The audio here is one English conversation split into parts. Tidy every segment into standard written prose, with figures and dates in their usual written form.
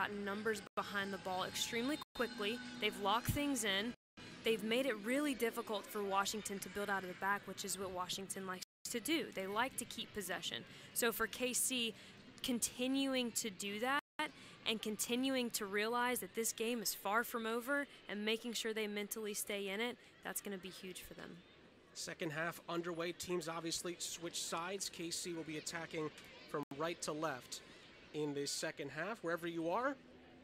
gotten numbers behind the ball extremely quickly. They've locked things in. They've made it really difficult for Washington to build out of the back, which is what Washington likes to do. They like to keep possession. So for KC, continuing to do that and continuing to realize that this game is far from over and making sure they mentally stay in it, that's going to be huge for them. Second half underway. Teams obviously switch sides. KC will be attacking from right to left in this second half. Wherever you are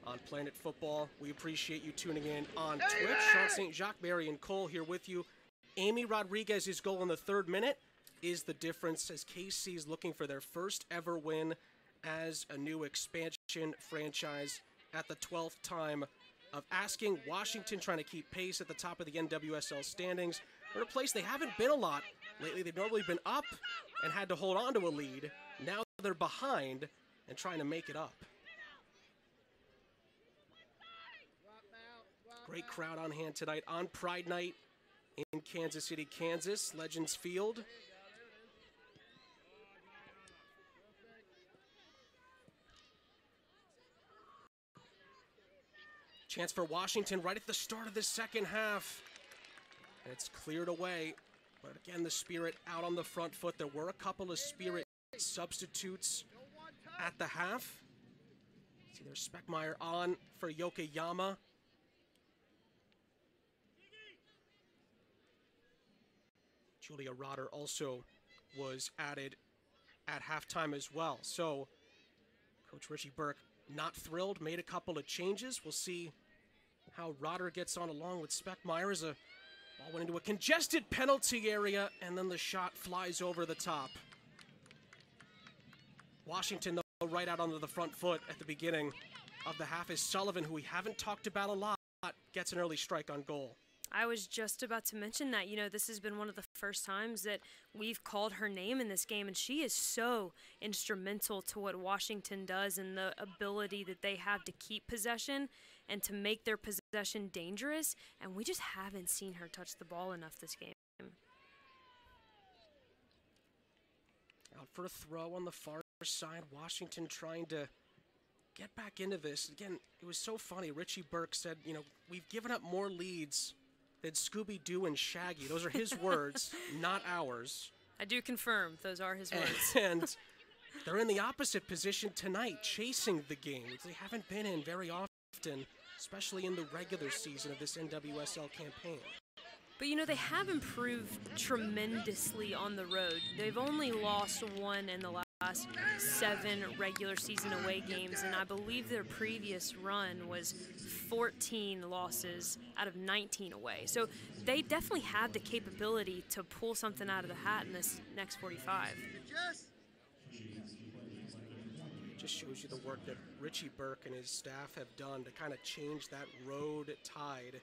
on Planet Football, we appreciate you tuning in on Twitch. Sean St. Jacques, Barry, and Cole here with you. Amy Rodriguez's goal in the 3rd minute is the difference as KC is looking for their first ever win as a new expansion franchise at the 12th time of asking. Washington trying to keep pace at the top of the NWSL standings. We're in a place they haven't been a lot lately. They've normally been up and had to hold on to a lead. Now they're behind and trying to make it up. Great crowd on hand tonight on Pride Night in Kansas City, Kansas, Legends Field. Chance for Washington right at the start of the second half. And it's cleared away. But again, the Spirit out on the front foot. There were a couple of Spirit substitutes at the half. See, there's Speckmeyer on for Yokoyama. Julia Rotter also was added at halftime as well. So Coach Richie Burke not thrilled, made a couple of changes. We'll see how Rotter gets on along with Speckmeyer as a ball went into a congested penalty area, and then the shot flies over the top. Washington, though, right out onto the front foot at the beginning of the half is Sullivan, who we haven't talked about a lot, gets an early strike on goal. I was just about to mention that. You know, this has been one of the first times that we've called her name in this game, and she is so instrumental to what Washington does and the ability that they have to keep possession and to make their possession dangerous, and we just haven't seen her touch the ball enough this game. Out for a throw on the far side. Washington trying to get back into this. Again, it was so funny. Richie Burke said, you know, we've given up more leads than Scooby-Doo and Shaggy. Those are his words, not ours. I do confirm those are his words. And they're in the opposite position tonight, chasing the game, which they haven't been in very often, especially in the regular season of this NWSL campaign. But, you know, they have improved tremendously on the road. They've only lost one in the last 7 regular season away games, and I believe their previous run was 14 losses out of 19 away. So they definitely have the capability to pull something out of the hat in this next 45. Just shows you the work that Richie Burke and his staff have done to kind of change that road tide.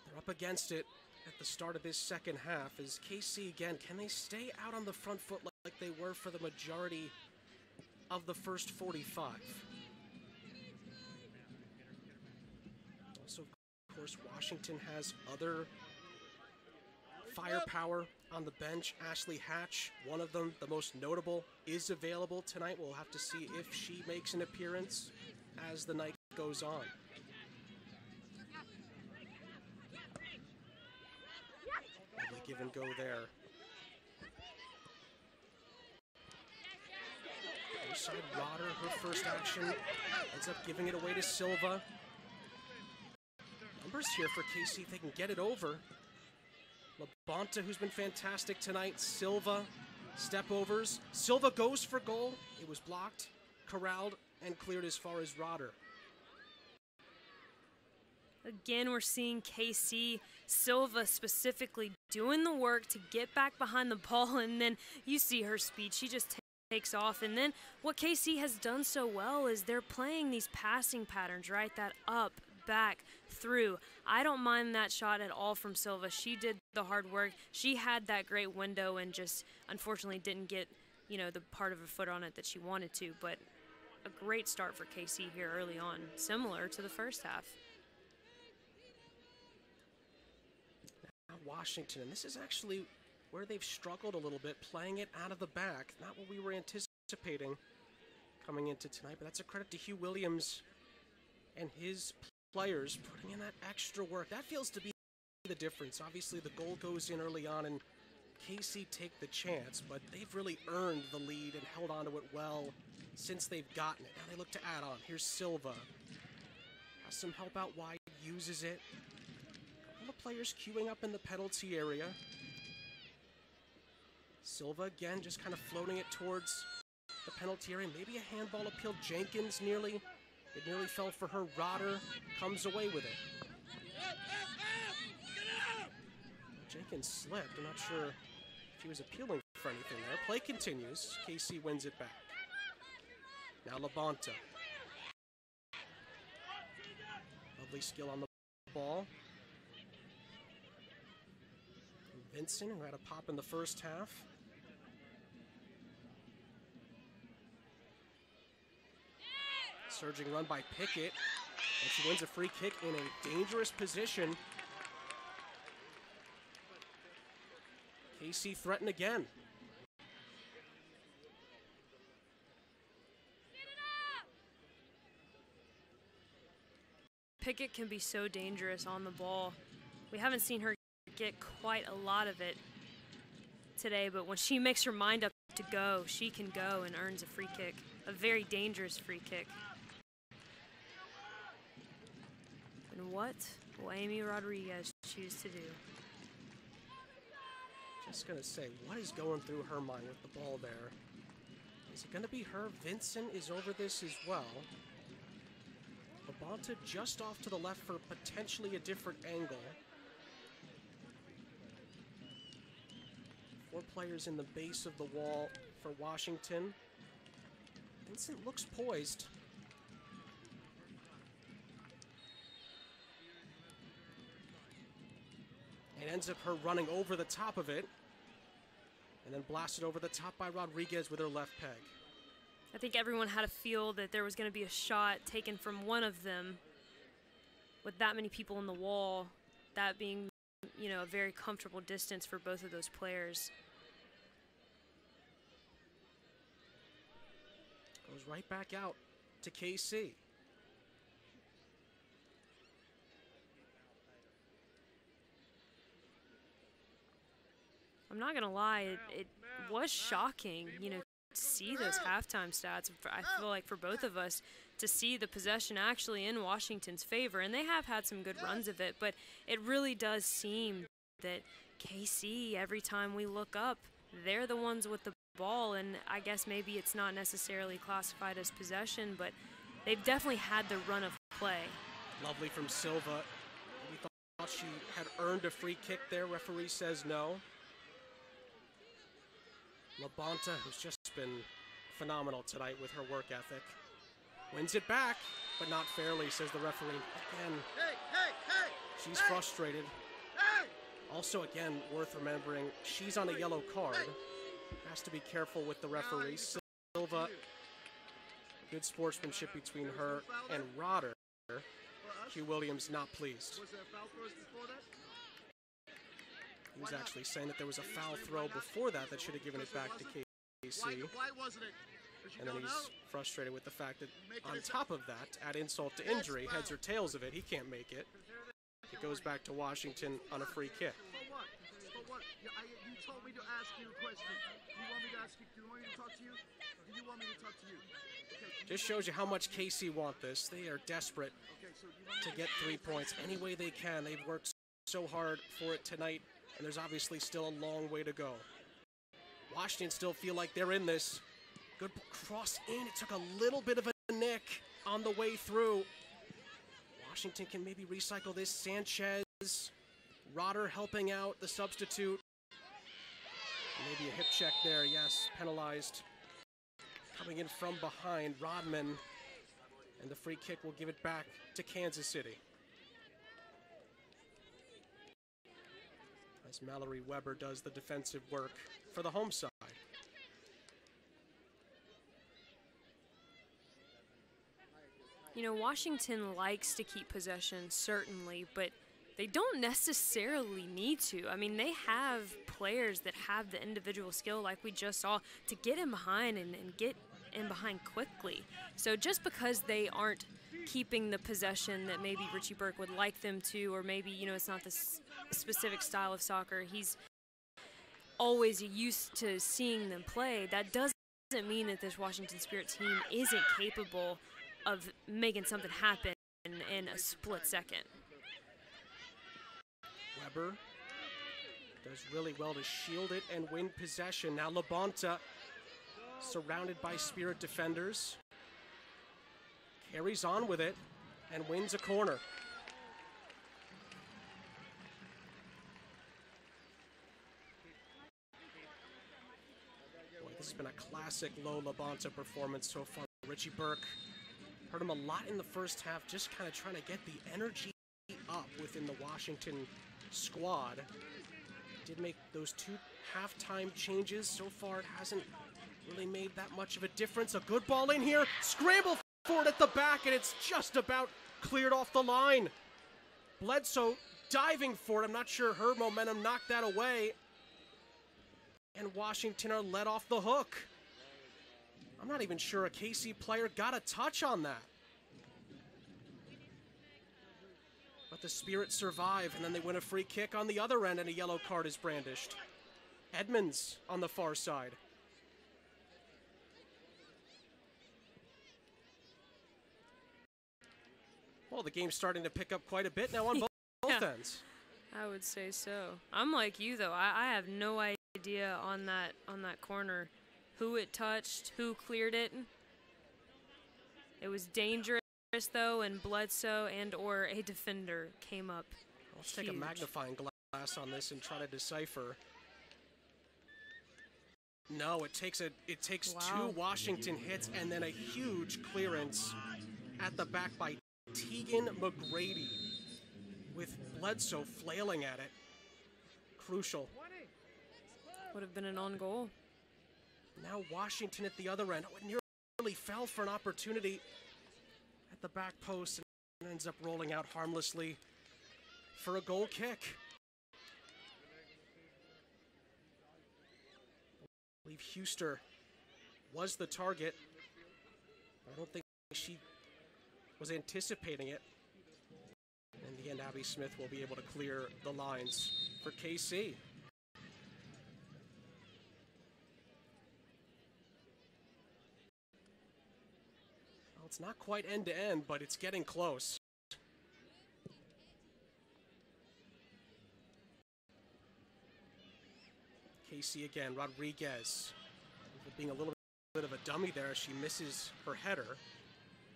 They're up against it at the start of this second half. As KC again, can they stay out on the front foot like they were for the majority of the first 45? Also, of course, Washington has other firepower on the bench. Ashley Hatch, one of them, the most notable, is available tonight. We'll have to see if she makes an appearance as the night goes on. Give and go there. Side Rotter, her first action, ends up giving it away to Silva. Numbers here for KC if they can get it over. Labonta, who's been fantastic tonight. Silva, step overs. Silva goes for goal. It was blocked, corralled, and cleared as far as Rotter. Again, we're seeing KC, Silva specifically doing the work to get back behind the ball, and then you see her speed. She just takes off. And then what KC has done so well is they're playing these passing patterns, right? That up, back, through. I don't mind that shot at all from Silva. She did the hard work. She had that great window and just unfortunately didn't get, you know, the part of her foot on it that she wanted to. But a great start for KC here early on, similar to the first half. Washington, and this is actually where they've struggled a little bit, playing it out of the back. Not what we were anticipating coming into tonight, but that's a credit to Hugh Williams and his players putting in that extra work. That feels to be the difference. Obviously, the goal goes in early on, and KC take the chance, but they've really earned the lead and held on to it well since they've gotten it. Now they look to add on. Here's Silva. Has some help out wide, uses it. A couple of players queuing up in the penalty area. Silva again just kind of floating it towards the penalty area. Maybe a handball appeal. Jenkins nearly. It nearly fell for her. Rotter comes away with it. Jenkins slipped. I'm not sure if he was appealing for anything there. Play continues. KC wins it back. Now Labonta. Lovely skill on the ball. Vincent, who had a pop in the first half. Surging run by Pickett. And she wins a free kick in a dangerous position. KC threaten again. Pickett can be so dangerous on the ball. We haven't seen her get quite a lot of it today, but when she makes her mind up to go, she can go and earns a free kick. A very dangerous free kick. And what will Amy Rodriguez choose to do? Just going to say, what is going through her mind with the ball there? Is it going to be her? Vincent is over this as well. Labonta just off to the left for potentially a different angle. 4 players in the base of the wall for Washington. Vincent looks poised. It ends up her running over the top of it. And then blasted over the top by Rodriguez with her left peg. I think everyone had a feel that there was going to be a shot taken from one of them. With that many people in the wall, that being, you know, a very comfortable distance for both of those players. Goes right back out to KC. I'm not going to lie, it was shocking, you know, to see those halftime stats. I feel like for both of us to see the possession actually in Washington's favor, and they have had some good runs of it, but it really does seem that KC, every time we look up, they're the ones with the ball, and I guess maybe it's not necessarily classified as possession, but they've definitely had the run of play. Lovely from Silva. We thought she had earned a free kick there. Referee says no. Labonta, who's just been phenomenal tonight with her work ethic, wins it back, but not fairly, says the referee. Again, she's frustrated. Also, again, worth remembering, she's on a yellow card. Has to be careful with the referee. Silva, good sportsmanship between her and Rotter. Hugh Williams not pleased. He was actually saying that there was a foul throw before that should have given it back to KC. And then he's frustrated with the fact that on top of that, add insult to injury, heads or tails of it, he can't make it. It goes back to Washington on a free kick. You told me to ask you a question. Do you want me to ask you? Do you want me to talk to you? Or do you want me to talk to you? Okay. Just shows you how much KC want this. They are desperate to get 3 points any way they can. They've worked so hard for it tonight, and there's obviously still a long way to go. Washington still feel like they're in this. Good cross in. It took a little bit of a nick on the way through. Washington can maybe recycle this. Sanchez, Rotter helping out the substitute. Maybe a hip check there, yes, penalized. Coming in from behind, Rodman. And the free kick will give it back to Kansas City. As Mallory Weber does the defensive work for the home side. You know, Washington likes to keep possession, certainly, but they don't necessarily need to. I mean, they have players that have the individual skill, like we just saw, to get in behind and get in behind quickly. So just because they aren't keeping the possession that maybe Richie Burke would like them to, or maybe, you know, it's not this specific style of soccer he's always used to seeing them play, that doesn't mean that this Washington Spirit team isn't capable of making something happen in a split second. Weber does really well to shield it and win possession. Now Labonta, surrounded by Spirit defenders, carries on with it and wins a corner. Boy, this has been a classic low Labonta performance so far. Richie Burke, heard him a lot in the first half, just kind of trying to get the energy up within the Washington squad. Did make those 2 halftime changes. So far, it hasn't really made that much of a difference. A good ball in here. Scramble for it at the back, and it's just about cleared off the line. Bledsoe diving for it. I'm not sure her momentum knocked that away. And Washington are let off the hook. I'm not even sure a KC player got a touch on that. But the Spirit survive, and then they win a free kick on the other end, and a yellow card is brandished. Edmonds on the far side. Well, the game's starting to pick up quite a bit now on both ends. I would say so. I'm like you, though. I have no idea on that corner who it touched, who cleared it. It was dangerous, though, and Bledsoe and or a defender came up. Let's take a magnifying glass on this and try to decipher. No, it takes two Washington hits and then a huge clearance at the back by Tegan McGrady, with Bledsoe flailing at it. Crucial. Would have been an on goal. Now Washington at the other end. Oh, it nearly fell for an opportunity at the back post and ends up rolling out harmlessly for a goal kick. I believe Huster was the target. I don't think she was anticipating it. In the end, Abby Smith will be able to clear the lines for KC. Well, it's not quite end-to-end, but it's getting close. KC again, Rodriguez being a little bit of a dummy there as she misses her header.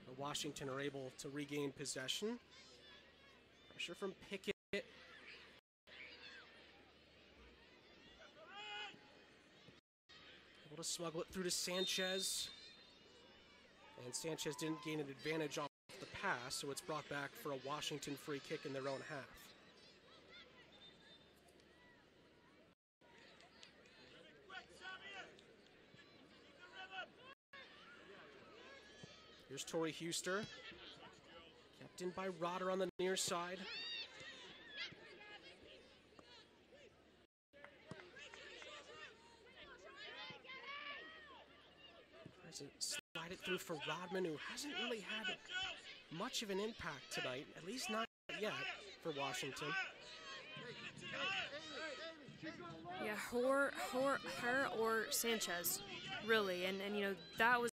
But Washington are able to regain possession. Pressure from Pickett. Able to smuggle it through to Sanchez. And Sanchez didn't gain an advantage off the pass, so it's brought back for a Washington free kick in their own half. Here's Tori Huster. Kept in by Rotter on the near side. Tries to slide it through for Rodman, who hasn't really had much of an impact tonight, at least not yet for Washington. Yeah, her or Sanchez, really, and you know, that was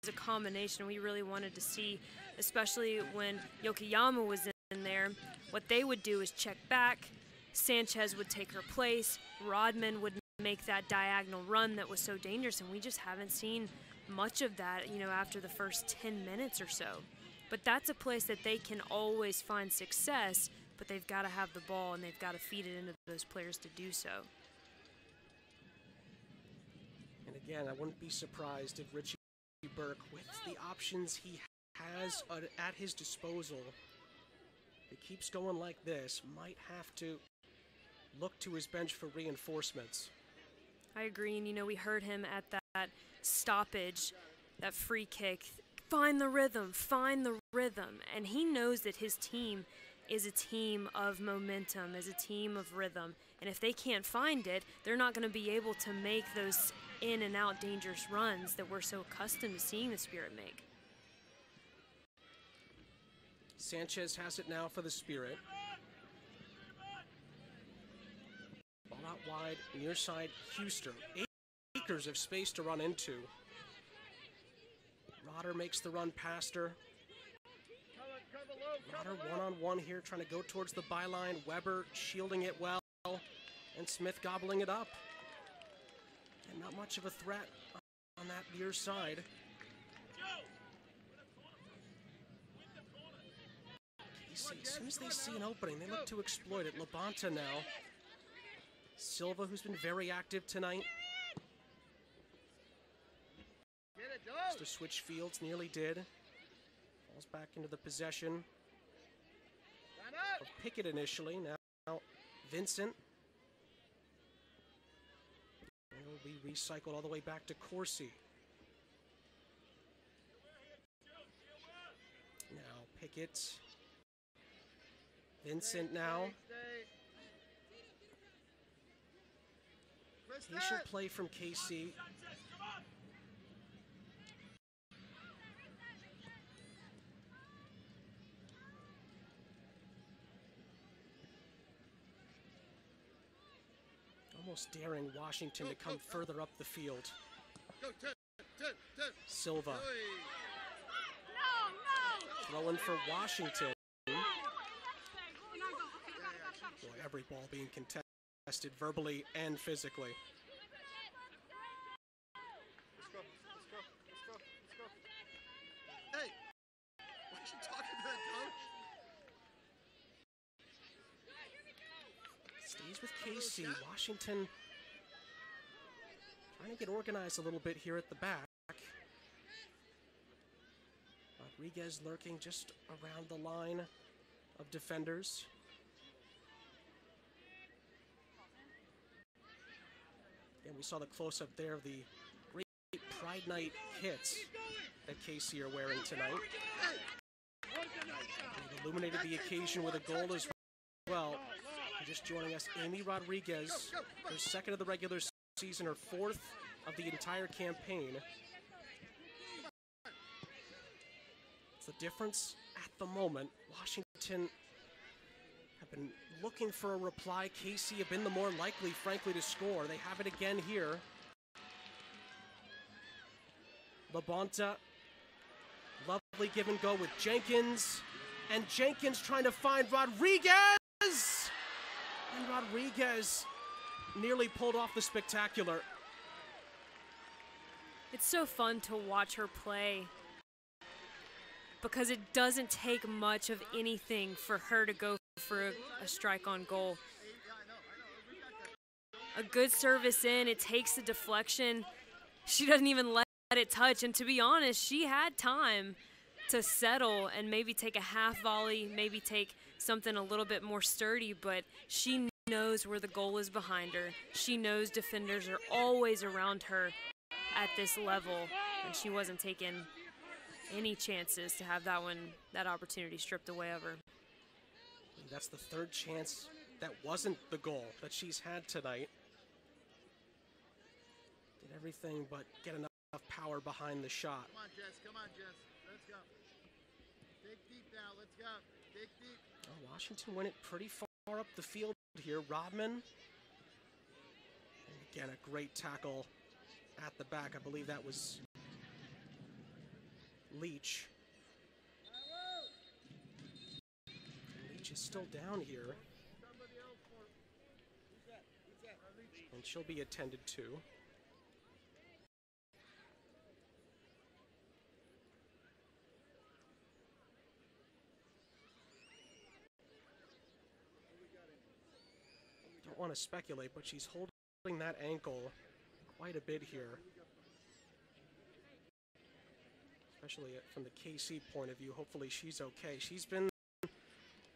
a combination we really wanted to see, especially when Yokoyama was in there. What they would do is check back, Sanchez would take her place, Rodman would make that diagonal run that was so dangerous, and we just haven't seen much of that, you know, after the first 10 minutes or so. But that's a place that they can always find success, but they've got to have the ball and they've got to feed it into those players to do so. And again, I wouldn't be surprised if Richie Burke, with the options he has at his disposal, if it keeps going like this, might have to look to his bench for reinforcements. I agree, and you know, we heard him at that stoppage, that free kick, find the rhythm, and he knows that his team is a team of momentum, is a team of rhythm, and if they can't find it, they're not going to be able to make those in and out dangerous runs that we're so accustomed to seeing the Spirit make. Sanchez has it now for the Spirit. Ball out wide, near side, Huster. Acres of space to run into. Rotter makes the run past her. Rotter one-on-one here, trying to go towards the byline. Weber shielding it well, and Smith gobbling it up. And not much of a threat on that near side. As soon as they see an opening, they look to exploit it. Labonta now. Silva, who's been very active tonight. Just to switch fields, nearly did. Falls back into the possession of Pickett initially. Now Vincent. Will be recycled all the way back to Corsi. Now Pickett. Vincent now. Patient play from KC. Almost daring Washington to come further up the field. Silva. Throwing for Washington. Boy, every ball being contested verbally and physically. Let's go. Hey, why are you talking to that coach? Stays with KC. Washington trying to get organized a little bit here at the back. Rodriguez lurking just around the line of defenders. And we saw the close-up there of the great Pride Night hits that KC are wearing tonight. They've illuminated the occasion with a goal as well. And just joining us, Amy Rodriguez, her second of the regular season, her fourth of the entire campaign. It's the difference at the moment. Washington have been looking for a reply. KC have been the more likely, frankly, to score. They have it again here. Labonta, lovely give and go with Jenkins. And Jenkins trying to find Rodriguez! And Rodriguez nearly pulled off the spectacular. It's so fun to watch her play because it doesn't take much of anything for her to go for a strike on goal. A good service in, it takes the deflection. She doesn't even let it touch, and to be honest, she had time to settle and maybe take a half volley, maybe take something a little bit more sturdy, but she knows where the goal is behind her. She knows defenders are always around her at this level, and she wasn't taking any chances to have that opportunity stripped away of her. That's the third chance that wasn't the goal that she's had tonight. Did everything but get enough power behind the shot. Come on, Jess. Let's go. Dig deep now. Let's go. Dig deep. Oh, Washington went it pretty far up the field here. Rodman. And again, a great tackle at the back. I believe that was Leach. Leach is still down here. And she'll be attended to. Don't want to speculate, but she's holding that ankle quite a bit here. Especially from the KC point of view. Hopefully she's okay. She's been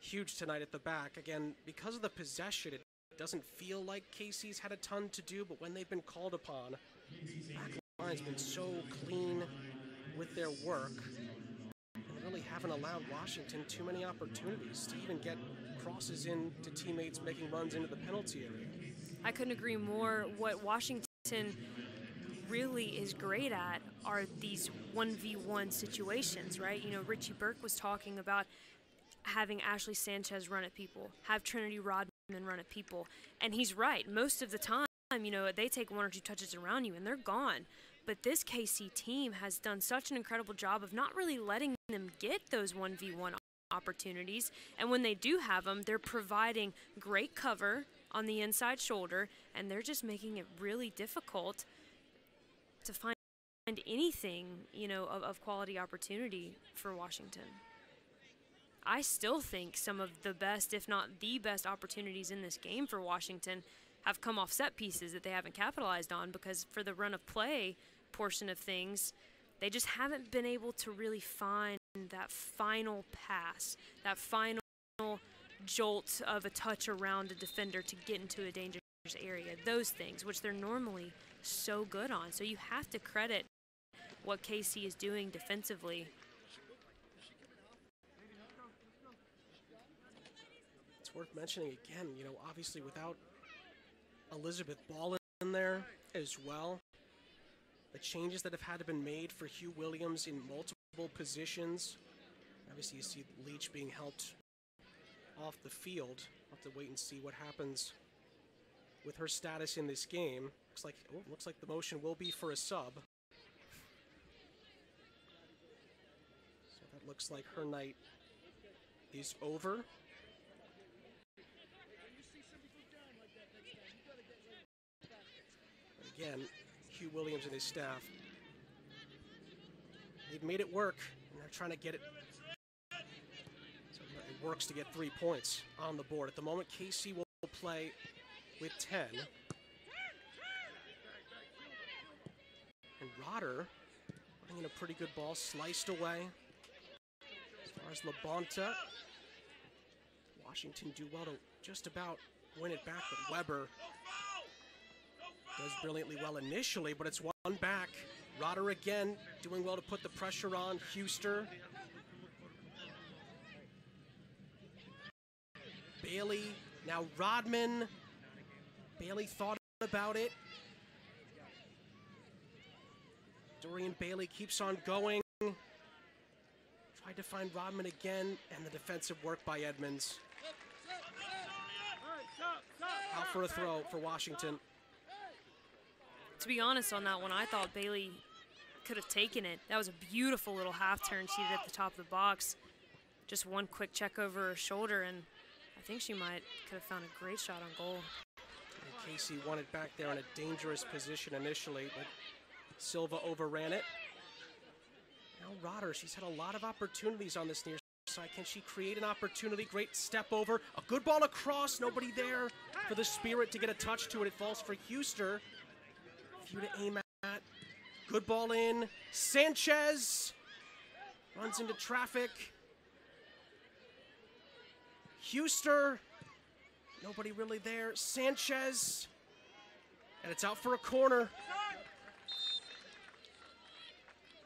huge tonight at the back. Again, because of the possession, it doesn't feel like KC's had a ton to do, but when they've been called upon, the back line's been so clean with their work and really haven't allowed Washington too many opportunities to even get crosses in to teammates making runs into the penalty area. I couldn't agree more. What Washington really is great at are these 1v1 situations, right? You know, Richie Burke was talking about having Ashley Sanchez run at people, have Trinity Rodman run at people, and he's right. Most of the time, you know, they take one or two touches around you and they're gone. But this KC team has done such an incredible job of not really letting them get those 1v1 opportunities, and when they do have them, they're providing great cover on the inside shoulder, and they're just making it really difficult to find anything, you know, of quality opportunity for Washington. I still think some of the best, if not the best, opportunities in this game for Washington have come off set pieces that they haven't capitalized on, because for the run of play portion of things, they just haven't been able to really find that final pass, that final jolt of a touch around a defender to get into a dangerous area. Those things, which they're normally so good on. So you have to credit what KC is doing defensively. It's worth mentioning again, you know, obviously without Elizabeth Ball in there as well, the changes that have had to been made for Hugh Williams in multiple positions. Obviously you see Leach being helped off the field. We'll have to wait and see what happens with her status in this game. Looks like the motion will be for a sub. So that looks like her night is over. Again, Hugh Williams and his staff, they've made it work, and they're trying to get it. So it works to get 3 points on the board. At the moment, KC will play with 10. And Rotter putting in a pretty good ball, sliced away. As far as LaBonta, Washington do well to just about win it back, but Weber does brilliantly well initially, but it's one back. Rotter again doing well to put the pressure on Huster. Bailey, now Rodman. Bailey thought about it. Dorian Bailey keeps on going. Tried to find Rodman again, and the defensive work by Edmonds. Out for a throw for Washington. To be honest on that one, I thought Bailey could have taken it. That was a beautiful little half turn she did at the top of the box. Just one quick check over her shoulder, and I think she could have found a great shot on goal. And Casey won it back there in a dangerous position initially, but Silva overran it. Now Rotter, she's had a lot of opportunities on this near side. Can she create an opportunity? Great step over. A good ball across. Nobody there for the Spirit to get a touch to it. It falls for Huster. Few to aim at. Good ball in. Sanchez runs into traffic. Huster. Nobody really there. Sanchez. And it's out for a corner.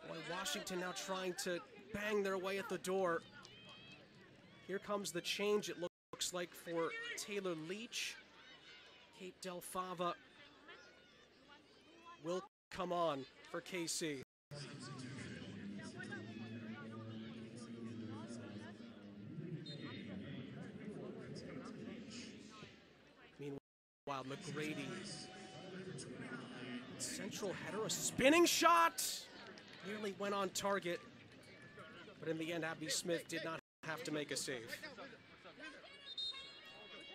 Boy, Washington now trying to bang their way at the door. Here comes the change, it looks like, for Taylor Leach. Kate Del Fava will come on for KC. Meanwhile, McGrady. Central header, a spinning shot! Nearly went on target, but in the end, Abby Smith did not have to make a save.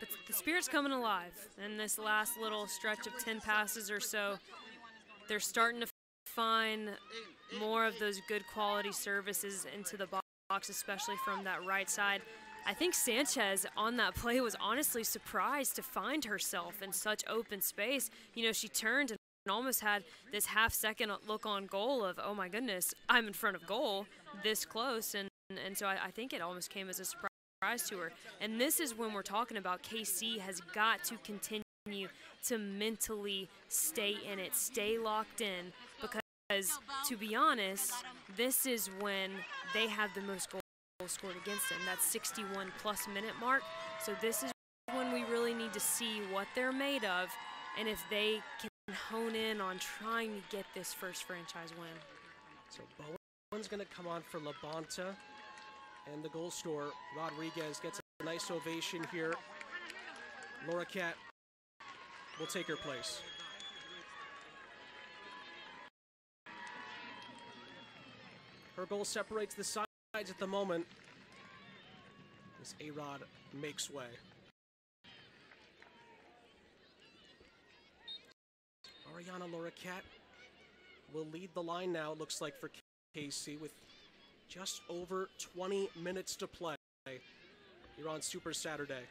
But the Spirit's coming alive in this last little stretch of 10 passes or so. They're starting to find more of those good quality services into the box, especially from that right side. I think Sanchez on that play was honestly surprised to find herself in such open space. You know, she turned and almost had this half-second look on goal of, oh my goodness, I'm in front of goal this close, and so I think it almost came as a surprise to her. And this is when we're talking about KC has got to continue to mentally stay in it, stay locked in, because to be honest, this is when they have the most goals scored against them, that 61-plus minute mark. So this is when we really need to see what they're made of, and if they can hone in on trying to get this first franchise win. So Bowen's going to come on for Labonta, and the goal scorer, Rodriguez, gets a nice ovation here. Laura Cat will take her place. Her goal separates the sides at the moment as A-Rod makes way. Ariana Laura Cat will lead the line now, it looks like, for KC with just over 20 minutes to play. You're on Super Saturday.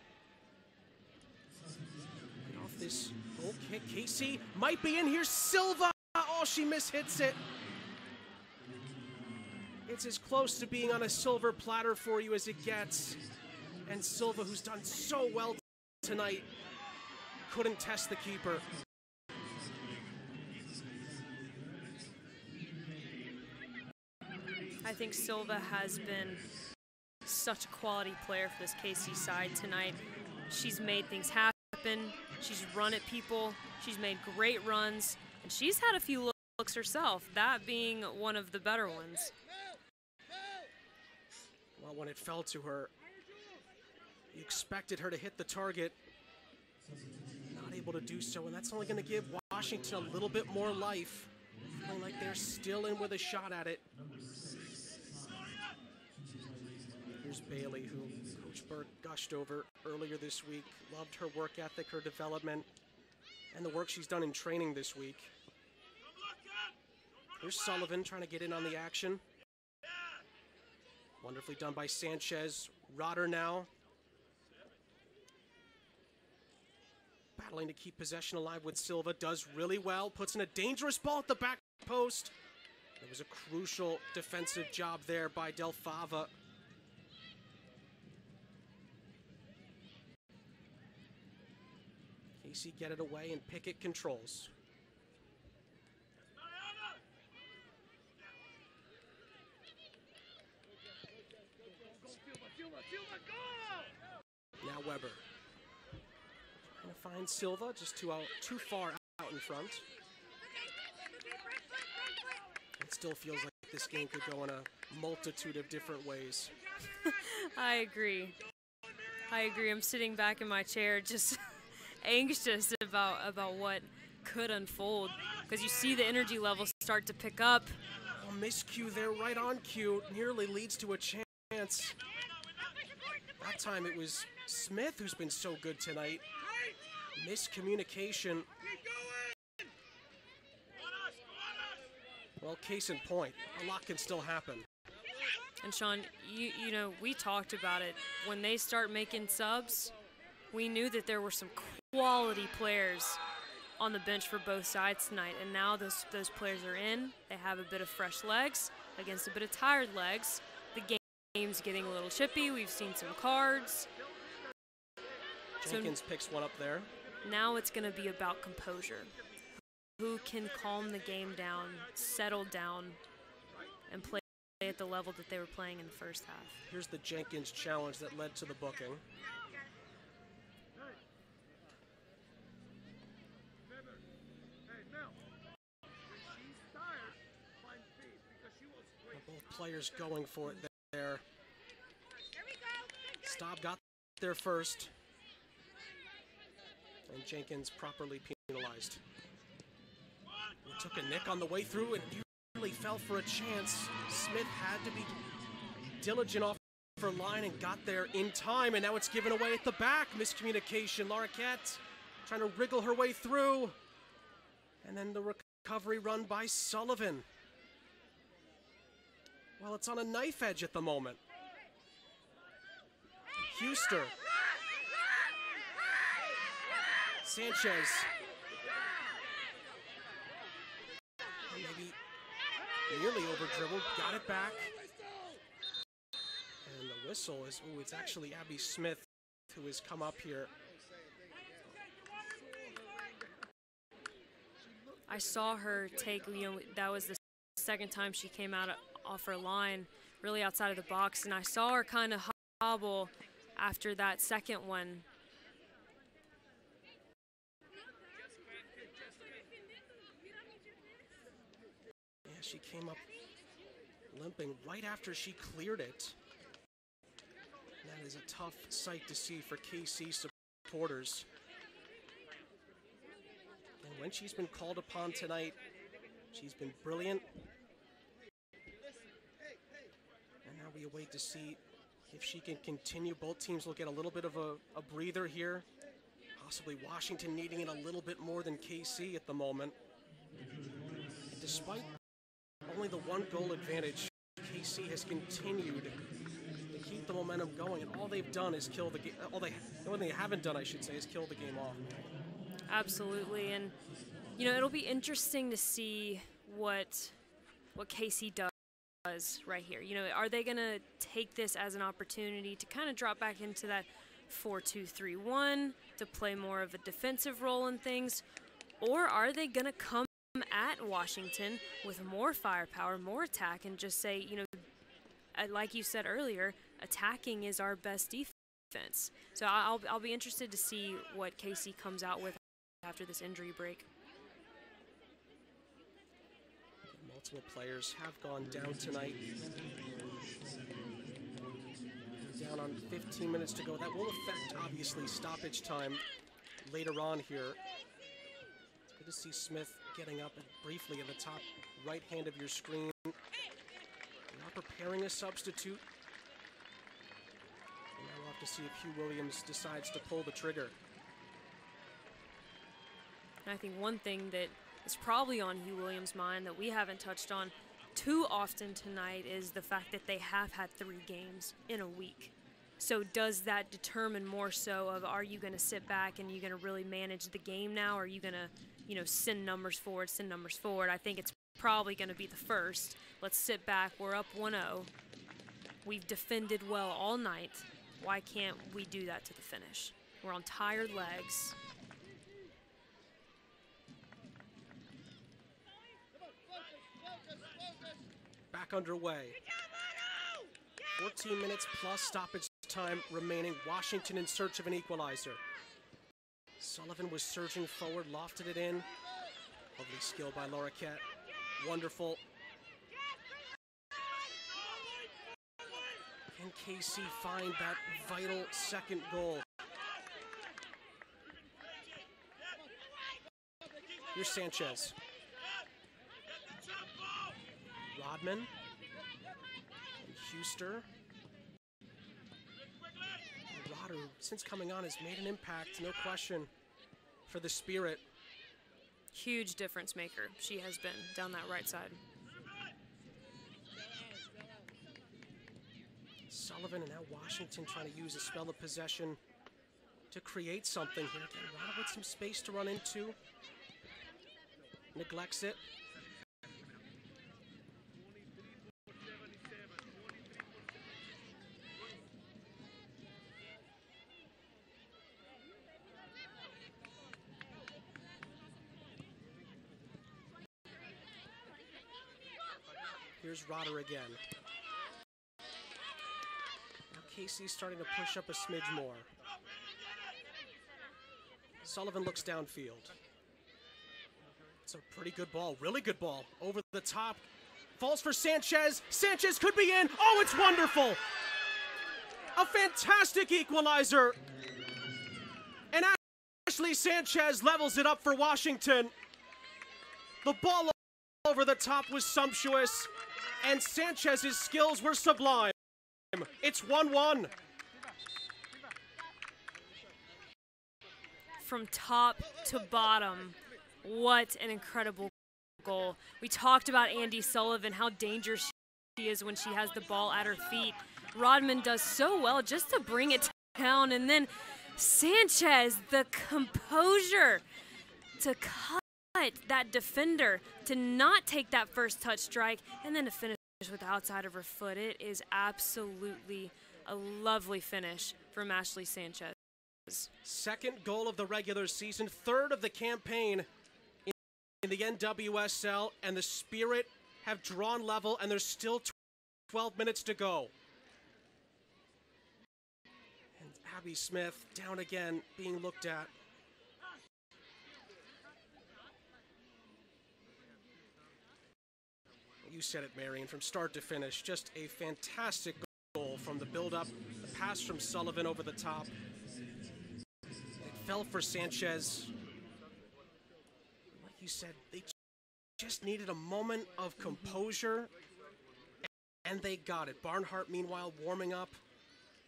And off this goal kick, KC might be in here. Silva! Oh, she mishits it. It's as close to being on a silver platter for you as it gets. And Silva, who's done so well tonight, couldn't test the keeper. I think Silva has been such a quality player for this KC side tonight. She's made things happen. She's run at people. She's made great runs. And she's had a few looks herself, that being one of the better ones. Well, when it fell to her, you expected her to hit the target. Not able to do so, and that's only going to give Washington a little bit more life. Feeling like they're still in with a shot at it. Here's Bailey, who Coach Burke gushed over earlier this week. Loved her work ethic, her development, and the work she's done in training this week. Here's Sullivan trying to get in on the action. Wonderfully done by Sanchez. Rodder now battling to keep possession alive with Silva. Does really well. Puts in a dangerous ball at the back post. It was a crucial defensive job there by Del Fava. KC get it away and Pickett controls. Now Weber. Trying to find Silva, just too far out in front. It still feels like this game could go in a multitude of different ways. I agree. I'm sitting back in my chair just anxious about what could unfold, because you see the energy levels start to pick up. Oh, miscue there, right on cue, nearly leads to a chance. That time it was Smith who's been so good tonight. Miscommunication. Well, case in point, a lot can still happen. And Sean, you know, we talked about it. When they start making subs, we knew that there were some quality players on the bench for both sides tonight. And now those players are in. They have a bit of fresh legs against a bit of tired legs. The game's getting a little chippy. We've seen some cards. Jenkins picks one up there. Now it's going to be about composure. Who can calm the game down, settle down, and play at the level that they were playing in the first half. Here's the Jenkins challenge that led to the booking. Both players going for it there. Staub got there first, and Jenkins properly penalized. He took a nick on the way through and nearly fell for a chance. Smith had to be diligent off her line and got there in time, and now it's given away at the back. Miscommunication. Larroquette trying to wriggle her way through, and then the recovery run by Sullivan. Well, it's on a knife edge at the moment. Huster. Sanchez. And maybe nearly over dribbled, got it back. And the whistle is, ooh, it's actually Abby Smith who has come up here. I saw her take, that was the second time she came out off her line, really outside of the box, and I saw her kind of hobble after that second one. She came up limping right after she cleared it. And that is a tough sight to see for KC supporters. And when she's been called upon tonight, she's been brilliant. And now we await to see if she can continue. Both teams will get a little bit of a breather here. Possibly Washington needing it a little bit more than KC at the moment. And despite only the 1-goal advantage, KC has continued to keep the momentum going, and all they've done is kill the game. The only thing they haven't done, I should say, is kill the game off. Absolutely, and you know, it'll be interesting to see what KC does right here. You know, are they going to take this as an opportunity to kind of drop back into that 4-2-3-1 to play more of a defensive role in things, or are they going to come at Washington with more firepower, more attack, and just say, you know, like you said earlier, attacking is our best defense. So I'll be interested to see what KC comes out with after this injury break. Multiple players have gone down tonight. Down on 15 minutes to go. That will affect, obviously, stoppage time later on here. It's good to see Smith getting up briefly in the top right hand of your screen. Not preparing a substitute. And now we'll have to see if Hugh Williams decides to pull the trigger. And I think one thing that is probably on Hugh Williams' mind that we haven't touched on too often tonight is the fact that they have had 3 games in a week. So does that determine more so of, are you going to sit back and you're going to really manage the game now? Or are you going to, you know, send numbers forward? I think it's probably going to be the first. Let's sit back. We're up 1-0. We've defended well all night. Why can't we do that to the finish? We're on tired legs. Back underway. 14 minutes plus stoppage time remaining. Washington in search of an equalizer. Sullivan was surging forward, lofted it in. Lovely skill by Laura Kett. Wonderful. Can KC find that vital second goal? Here's Sanchez. Rodman. And Huster. And Rodder, since coming on, has made an impact, no question, for the Spirit. Huge difference maker she has been down that right side. Sullivan and now Washington trying to use a spell of possession to create something here. Again, Rodder with some space to run into. Neglects it. Here's Rodder again. Now KC's starting to push up a smidge more. Sullivan looks downfield. It's a pretty good ball, really good ball. Over the top, falls for Sanchez. Sanchez could be in. Oh, it's wonderful. A fantastic equalizer. And Ashley Sanchez levels it up for Washington. The ball over the top was sumptuous, and Sanchez's skills were sublime. It's 1-1. From top to bottom, what an incredible goal. We talked about Andi Sullivan, how dangerous she is when she has the ball at her feet. Rodman does so well just to bring it down, and then Sanchez, the composure to cut that defender, to not take that first touch strike, and then to finish with the outside of her foot. It is absolutely a lovely finish from Ashley Sanchez. Second goal of the regular season, third of the campaign in the NWSL, and the Spirit have drawn level, and there's still 12 minutes to go. And Abby Smith down again, being looked at. You said it, Marion, from start to finish. Just a fantastic goal from the build-up. The pass from Sullivan over the top. It fell for Sanchez. Like you said, they just needed a moment of composure, and they got it. Barnhart, meanwhile, warming up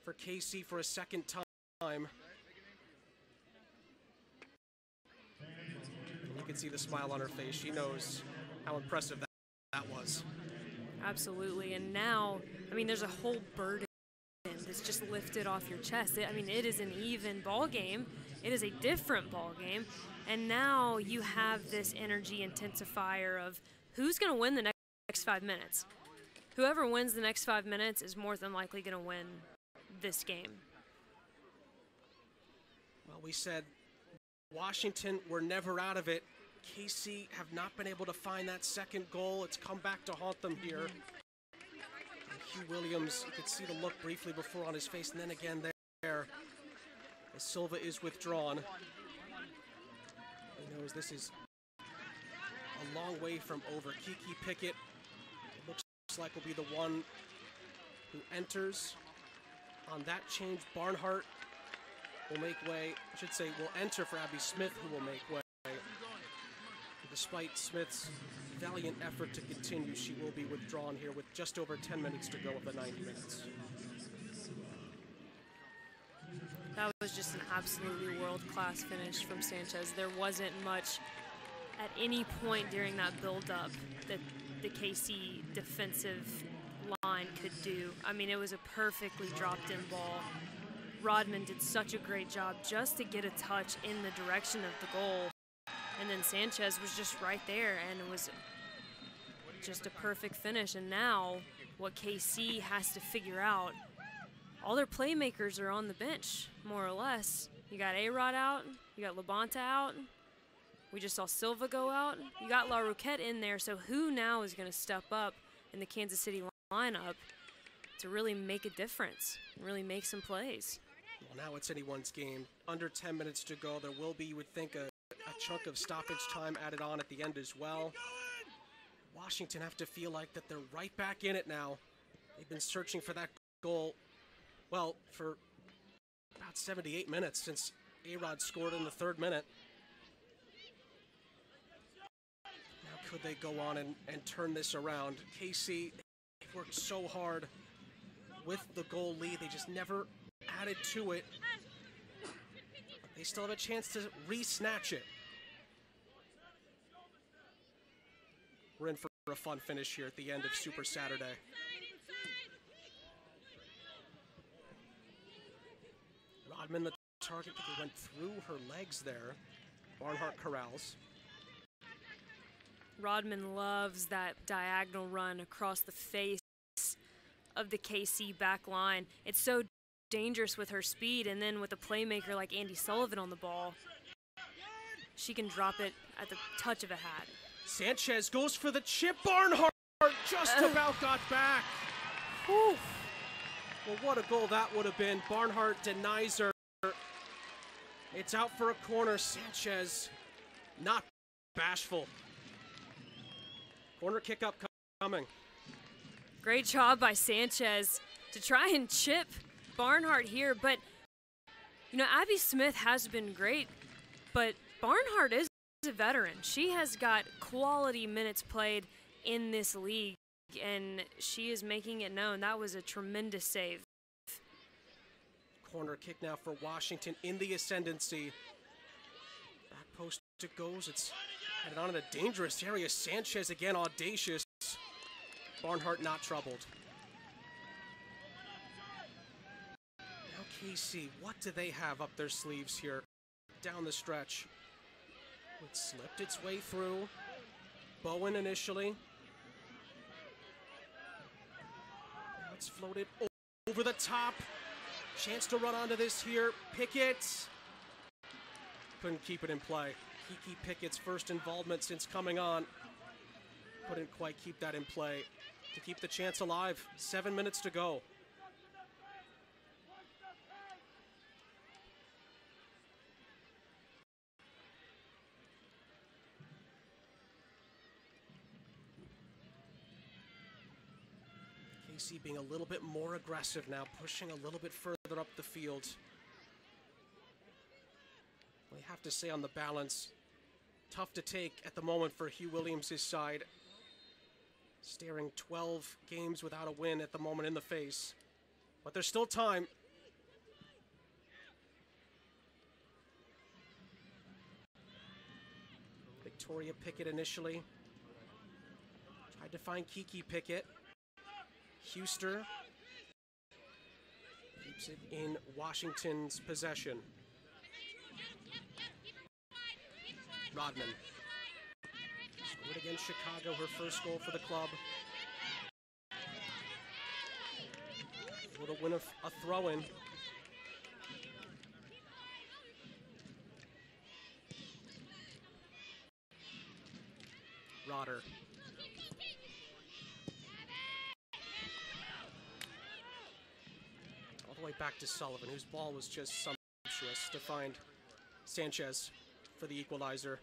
for KC for a second time. You can see the smile on her face. She knows how impressive that was. Absolutely. And now, I mean, there's a whole burden that's just lifted off your chest. I mean, it is an even ball game. It is a different ball game. And now you have this energy intensifier of who's going to win the next 5 minutes. Whoever wins the next 5 minutes is more than likely going to win this game. Well, we said Washington were never out of it. KC have not been able to find that second goal. It's come back to haunt them here. And Hugh Williams, you could see the look briefly before on his face, and then again there as Silva is withdrawn. He knows this is a long way from over. Kiki Pickett, it looks like, will be the one who enters on that change. Barnhart will make way, I should say will enter for Abby Smith, who will make way. Despite Smith's valiant effort to continue, she will be withdrawn here with just over 10 minutes to go of the 90 minutes. That was just an absolutely world-class finish from Sanchez. There wasn't much at any point during that build-up that the KC defensive line could do. I mean, it was a perfectly dropped-in ball. Rodman did such a great job just to get a touch in the direction of the goal. And then Sanchez was just right there, and it was just a perfect finish. And now what KC has to figure out, all their playmakers are on the bench, more or less. You got A-Rod out, you got Labonta out, we just saw Silva go out, you got La Roquette in there, so who now is going to step up in the Kansas City lineup to really make a difference, and really make some plays? Well, now it's anyone's game. Under 10 minutes to go. There will be, you would think, a chunk of stoppage time added on at the end as well. Washington have to feel like that they're right back in it now. They've been searching for that goal, well, for about 78 minutes since A-Rod scored in the 3rd minute. Now could they go on and turn this around? KC, they've worked so hard with the goal lead. They just never added to it. But they still have a chance to re-snatch it. We're in for a fun finish here at the end of Super Saturday. Rodman, the target, but they went through her legs there. Barnhart corrals. Rodman loves that diagonal run across the face of the KC back line. It's so dangerous with her speed, and then with a playmaker like Andy Sullivan on the ball, she can drop it at the touch of a hat. Sanchez goes for the chip. Barnhart just about got back. Whew. Well, what a goal that would have been. Barnhart denies her. It's out for a corner. Sanchez not bashful. Corner kick up coming. Great job by Sanchez to try and chip Barnhart here, but you know, Abby Smith has been great, but Barnhart is a veteran. She has got quality minutes played in this league, and she is making it known. That was a tremendous save. Corner kick now for Washington in the ascendancy. Back post it goes. It's headed on in a dangerous area. Sanchez again audacious. Barnhart not troubled. Now KC, what do they have up their sleeves here down the stretch? It slipped its way through. Bowen initially. Now it's floated over the top. Chance to run onto this here. Pickett. Couldn't keep it in play. Kiki Pickett's first involvement since coming on. Couldn't quite keep that in play to keep the chance alive. 7 minutes to go. KC being a little bit more aggressive now, pushing a little bit further up the field. I have to say on the balance, tough to take at the moment for Hugh Williams' side. Staring 12 games without a win at the moment in the face. But there's still time. Victoria Pickett initially. Tried to find Kiki Pickett. Huster keeps it in Washington's possession. Rodman. Scored against Chicago, her first goal for the club. Able to win a throw-in. Rodder. All the way back to Sullivan, whose ball was just sumptuous to find Sanchez for the equalizer.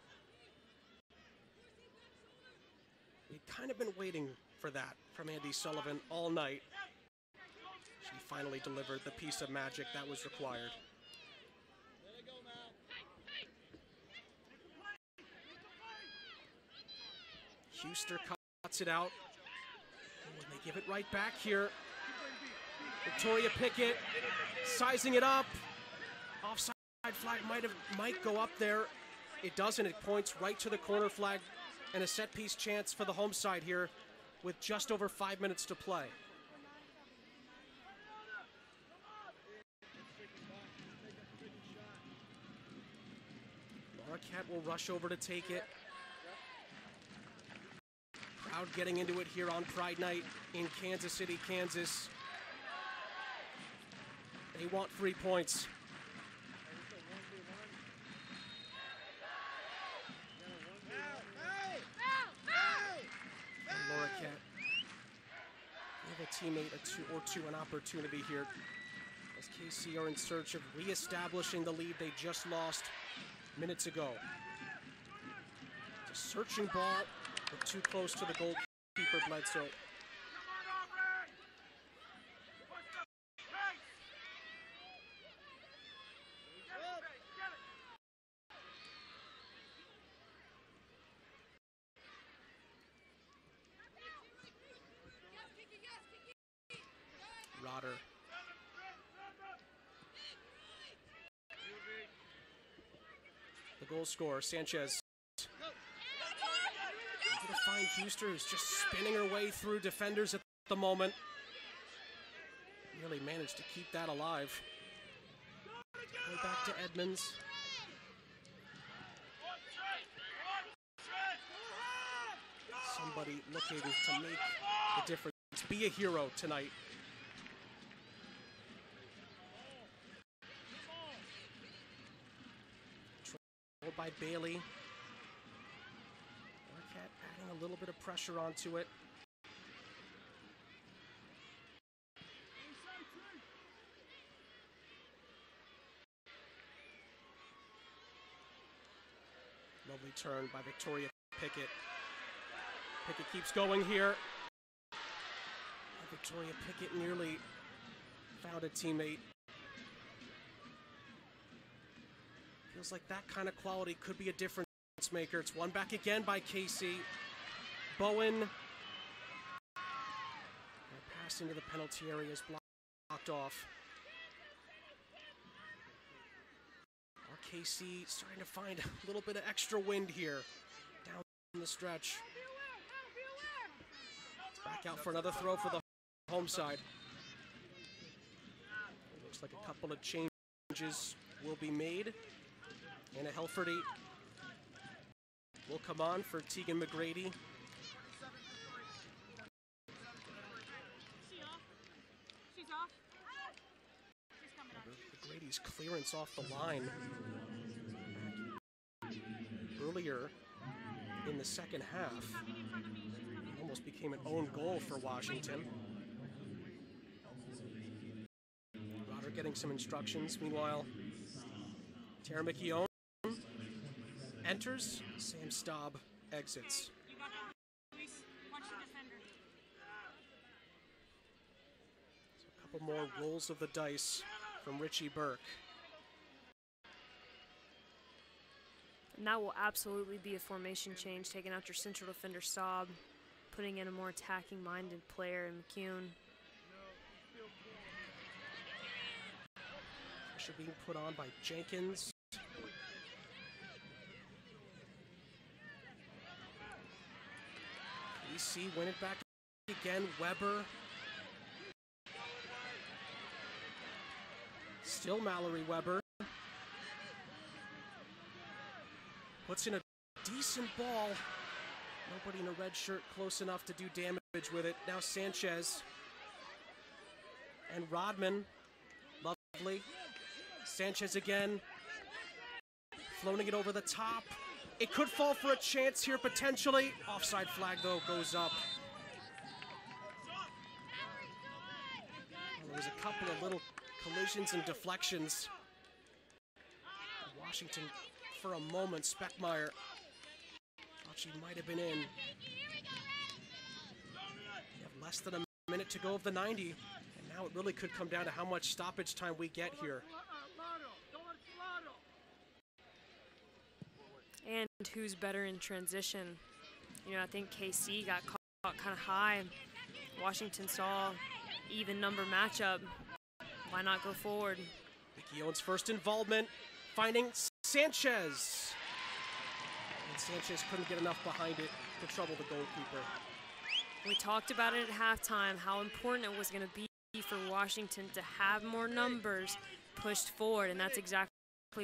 We'd kind of been waiting for that from Andy Sullivan all night. She finally delivered the piece of magic that was required. Huster cuts it out. And they give it right back here. Victoria Pickett sizing it up. Offside flag might go up there. It doesn't. It points right to the corner flag and a set piece chance for the home side here with just over 5 minutes to play. Marquette will rush over to take it. Crowd getting into it here on Pride Night in Kansas City, Kansas. They want 3 points. And Marquette give a teammate an opportunity here as KC are in search of reestablishing the lead they just lost minutes ago. It's a searching ball, but too close to the goalkeeper, Bledsoe. Rodder. The goal scorer, Sanchez. Able to find Huster, who's just spinning her way through defenders at the moment. Really managed to keep that alive. Go back to Edmonds. Somebody looking to make the difference. Be a hero tonight. Controlled by Bailey. Marquette adding a little bit of pressure onto it. Lovely turn by Victoria Pickett. Pickett keeps going here. And Victoria Pickett nearly found a teammate. Feels like that kind of quality could be a difference maker. It's won back again by KC. Bowen. And pass into the penalty area is blocked off. KC starting to find a little bit of extra wind here down the stretch. It's back out for another throw for the home side. It looks like a couple of changes will be made. Anna Helferty will come on for Tegan McGrady. She's off. McGrady's clearance off the line earlier in the second half almost became an own goal for Washington. Rodder getting some instructions. Meanwhile, Tara McKeown enters. Sam Staub exits. couple more rolls of the dice from Richie Burke. And that will absolutely be a formation change, taking out your central defender Saab, putting in a more attacking-minded player in McCune. Pressure being put on by Jenkins. KC win it back again. Weber. Still Mallory Weber. Puts in a decent ball. Nobody in a red shirt close enough to do damage with it. Now Sanchez. And Rodman. Lovely. Sanchez again. Floating it over the top. It could fall for a chance here, potentially. Offside flag, though, goes up. Well, there was a couple of little collisions and deflections. Washington, for a moment, Speckmeyer thought she might have been in. You have less than a minute to go of the 90, and now it really could come down to how much stoppage time we get here. And who's better in transition? You know, I think KC got caught kind of high. Washington saw even number matchup. Why not go forward? Mickey Owens' first involvement, finding Sanchez. And Sanchez couldn't get enough behind it to trouble the goalkeeper. We talked about it at halftime, how important it was going to be for Washington to have more numbers pushed forward, and that's exactly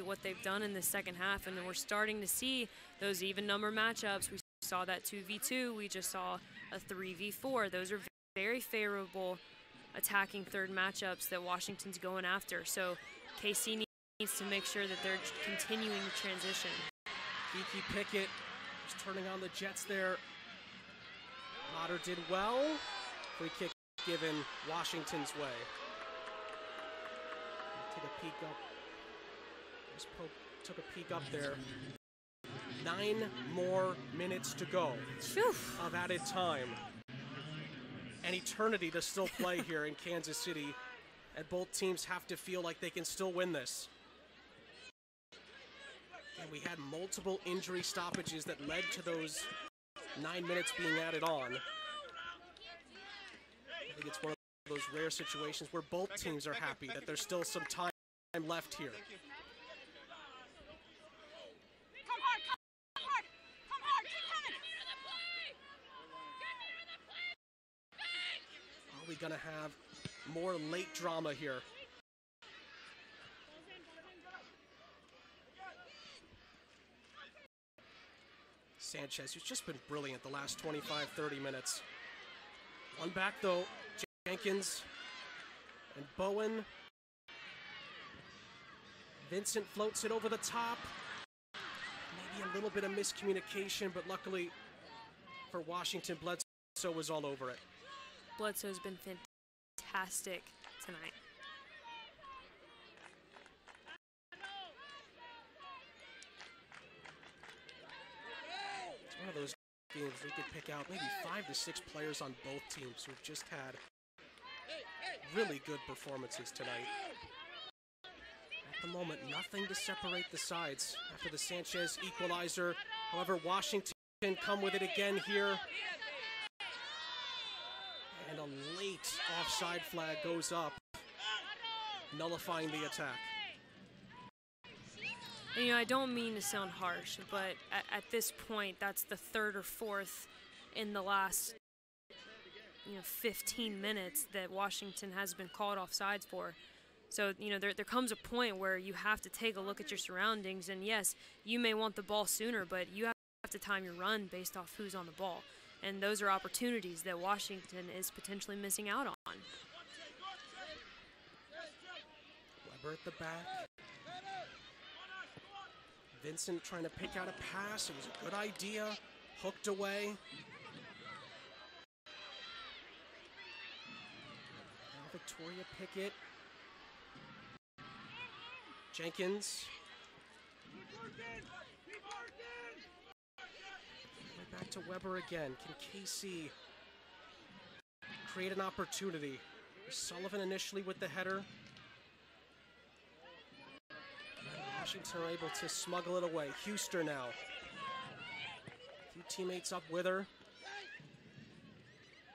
what they've done in the second half, and then we're starting to see those even number matchups. We saw that 2v2, we just saw a 3v4. Those are very favorable attacking third matchups that Washington's going after. So KC needs to make sure that they're continuing the transition. Kiki Pickett is turning on the Jets there. Potter did well. Free kick given Washington's way. Take a peek up. Pope took a peek up there. 9 more minutes to go of added time. An eternity to still play here in Kansas City, and both teams have to feel like they can still win this. And we had multiple injury stoppages that led to those 9 minutes being added on. I think it's one of those rare situations where both teams are happy that there's still some time left here. Are we gonna have more late drama here? Sanchez, who's just been brilliant the last 25, 30 minutes. One back though, Jenkins and Bowen. Vincent floats it over the top. Maybe a little bit of miscommunication, but luckily for Washington, Bledsoe was all over it. Bledsoe's been fantastic tonight. It's one of those games we could pick out maybe 5 to 6 players on both teams who've just had really good performances tonight. At the moment, nothing to separate the sides after the Sanchez equalizer. However, Washington come with it again here. And a late offside flag goes up, nullifying the attack. And, you know, I don't mean to sound harsh, but at this point, that's the third or fourth in the last 15 minutes that Washington has been called offsides for. So, there comes a point where you have to take a look at your surroundings, and yes, you may want the ball sooner, but you have to time your run based off who's on the ball. And those are opportunities that Washington is potentially missing out on. Weber at the back. Vincent trying to pick out a pass. It was a good idea. Hooked away. Now Victoria Pickett. Jenkins. Right back to Weber again. Can KC create an opportunity? Sullivan initially with the header. Washington are able to smuggle it away. Huster now. A few teammates up with her.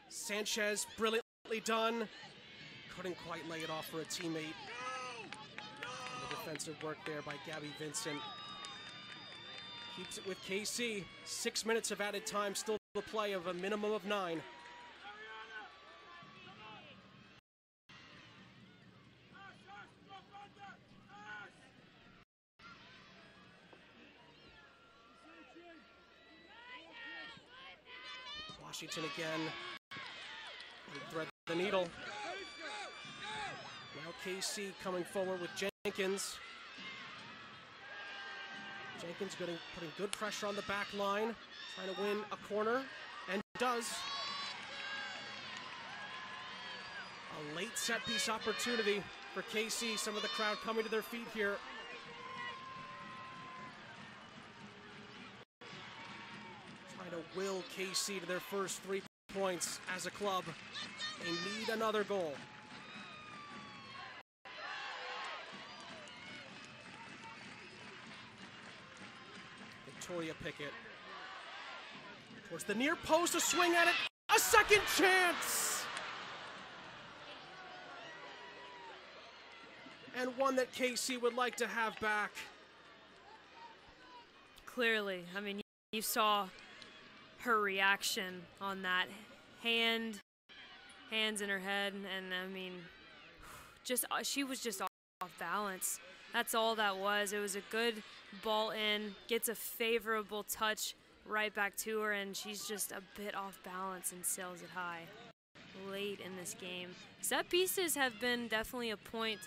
Sanchez, brilliantly done. Couldn't quite lay it off for a teammate. And the defensive work there by Gabby Vincent. Keeps it with KC. 6 minutes of added time, still the play of a minimum of 9. Washington again. Thread the needle. Now KC coming forward with Jenkins. Jenkins putting good pressure on the back line, trying to win a corner, and does. A late set piece opportunity for KC. Some of the crowd coming to their feet here. Trying to will KC to their first 3 points as a club. They need another goal. Victoria Pickett. Towards the near post, a swing at it. A second chance! And one that KC would like to have back. Clearly, I mean, you saw her reaction on that. Hands in her head, and I mean, she was just off balance. That's all that was. It was a good ball in, gets a favorable touch right back to her, and she's just a bit off balance and sails it high late in this game. Set pieces have been definitely a point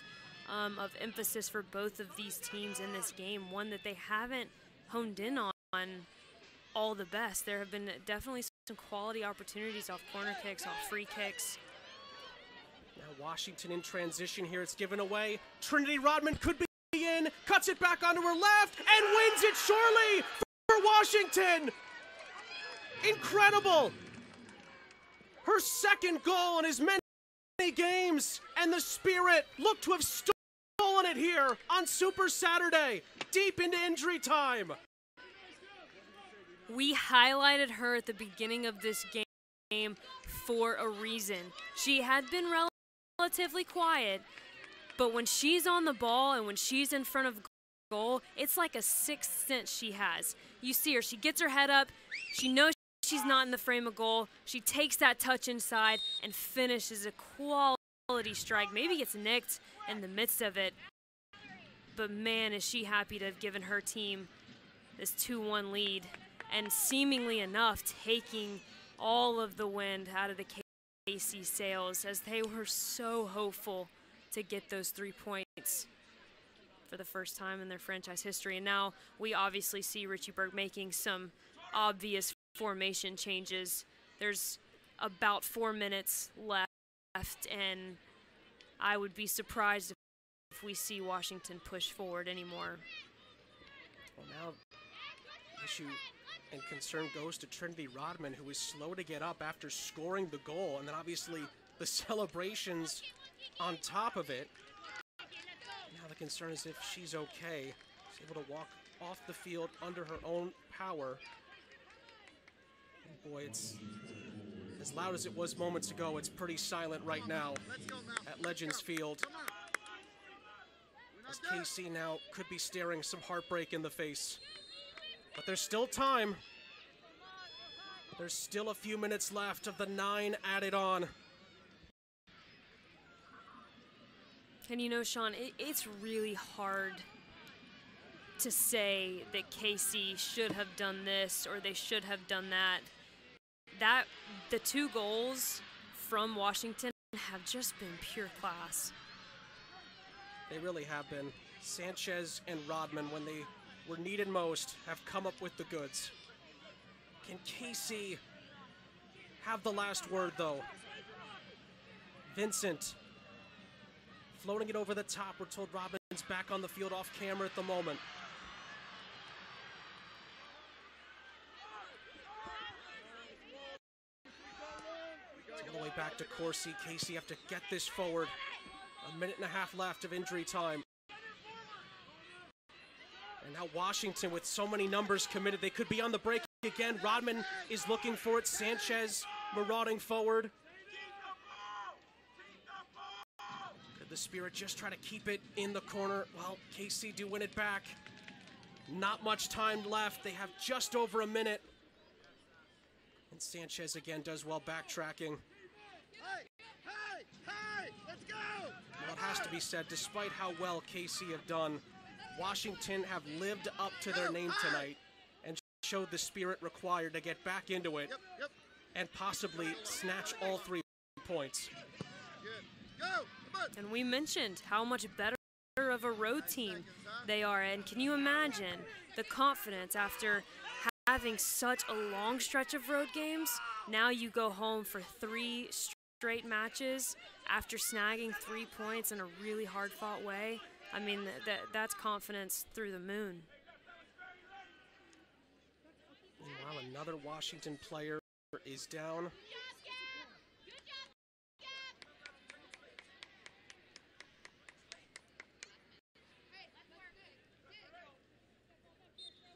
of emphasis for both of these teams in this game, one that they haven't honed in on all the best. There have been definitely some quality opportunities off corner kicks, off free kicks. Now Washington in transition here. It's given away. Trinity Rodman could be in, cuts it back onto her left, and wins it surely for Washington. Incredible. Her second goal in as many games, and the Spirit look to have stolen it here on Super Saturday, deep into injury time. We highlighted her at the beginning of this game for a reason. She had been relatively quiet, but when she's on the ball and when she's in front of goal, it's like a sixth sense she has. You see her, she gets her head up, she knows she's not in the frame of goal, she takes that touch inside and finishes a quality strike. Maybe gets nicked in the midst of it, but man, is she happy to have given her team this 2-1 lead, and seemingly enough taking all of the wind out of the KC sails, as they were so hopeful to get those 3 points for the first time in their franchise history. And now we obviously see Richie Berg making some obvious formation changes. There's about 4 minutes left, and I would be surprised if we see Washington push forward anymore. Well, now the issue and concern goes to Trinity Rodman, who was slow to get up after scoring the goal, and then obviously the celebrations on top of it. Now the concern is if she's okay. She's able to walk off the field under her own power. And boy, it's as loud as it was moments ago. It's pretty silent right now at Legends Field, as KC now could be staring some heartbreak in the face. But there's still time. There's still a few minutes left of the 9 added on. And you know, Sean, it's really hard to say that KC should have done this or they should have done that. The 2 goals from Washington have just been pure class. They really have been. Sanchez and Rodman, when they were needed most, have come up with the goods. Can KC have the last word, though? Vincent floating it over the top. We're told Rodman's back on the field off camera at the moment. All the way back back to Corsi. Casey have to get this forward. A minute and a half left of injury time. And now Washington with so many numbers committed. They could be on the break again. Rodman is looking for it. Sanchez marauding forward. Could the Spirit just try to keep it in the corner? Well, KC do win it back. Not much time left. They have just over a minute. And Sanchez again does well backtracking. Let's go! Well, it has to be said, despite how well KC have done, Washington have lived up to their name tonight and showed the spirit required to get back into it and possibly snatch all 3 points. Good. Go! Come on! And we mentioned how much better of a road team they are, and can you imagine the confidence after having such a long stretch of road games? Now you go home for 3 straight matches after snagging 3 points in a really hard-fought way. I mean, that's confidence through the moon. Meanwhile, another Washington player is down.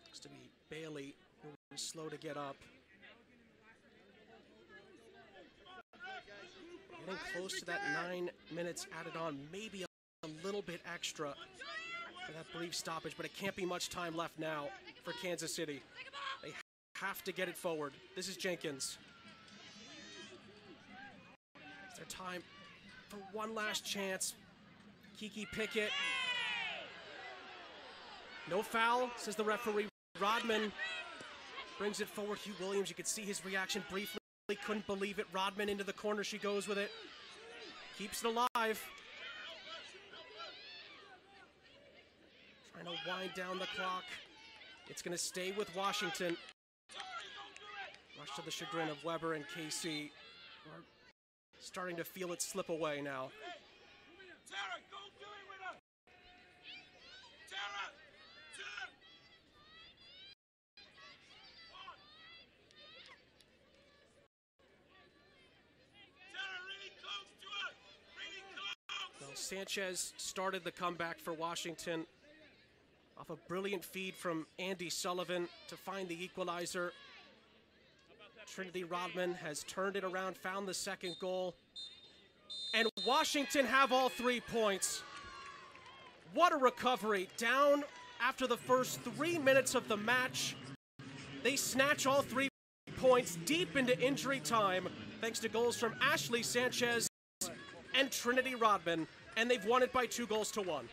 Looks to be Bailey, who was slow to get up. Getting close to that 9 minutes added on, maybe a little bit extra for that brief stoppage, but it can't be much time left now for Kansas City. They have to get it forward. This is Jenkins. It's their time for one last chance. Kiki Pickett. No foul, says the referee. Rodman brings it forward. Hugh Williams, you could see his reaction briefly. Couldn't believe it. Rodman into the corner. She goes with it. Keeps it alive. Trying to wind down the clock. It's going to stay with Washington. Much to the chagrin of Weber and KC. We're starting to feel it slip away now. Sanchez started the comeback for Washington off a brilliant feed from Andy Sullivan to find the equalizer. Trinity Rodman has turned it around, found the second goal. And Washington have all 3 points. What a recovery. Down after the first 3 minutes of the match. They snatch all 3 points deep into injury time thanks to goals from Ashley Sanchez and Trinity Rodman. And they've won it by 2-1.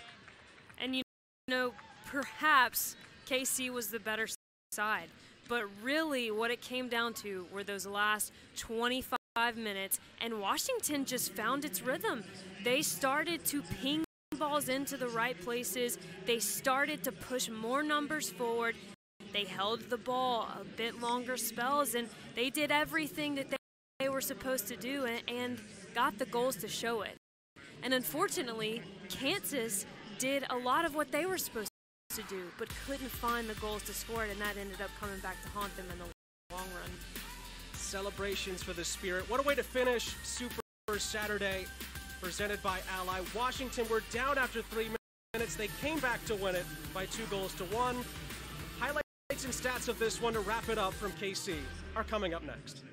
And you know, perhaps KC was the better side, but really what it came down to were those last 25 minutes, and Washington just found its rhythm. They started to ping balls into the right places. They started to push more numbers forward. They held the ball a bit longer spells, and they did everything that they were supposed to do and got the goals to show it. And unfortunately, Kansas did a lot of what they were supposed to do, but couldn't find the goals to score it, and that ended up coming back to haunt them in the long run. Celebrations for the Spirit. What a way to finish Super Saturday, presented by Ally. Washington were down after 3 minutes. They came back to win it by 2-1. Highlights and stats of this one to wrap it up from KC are coming up next.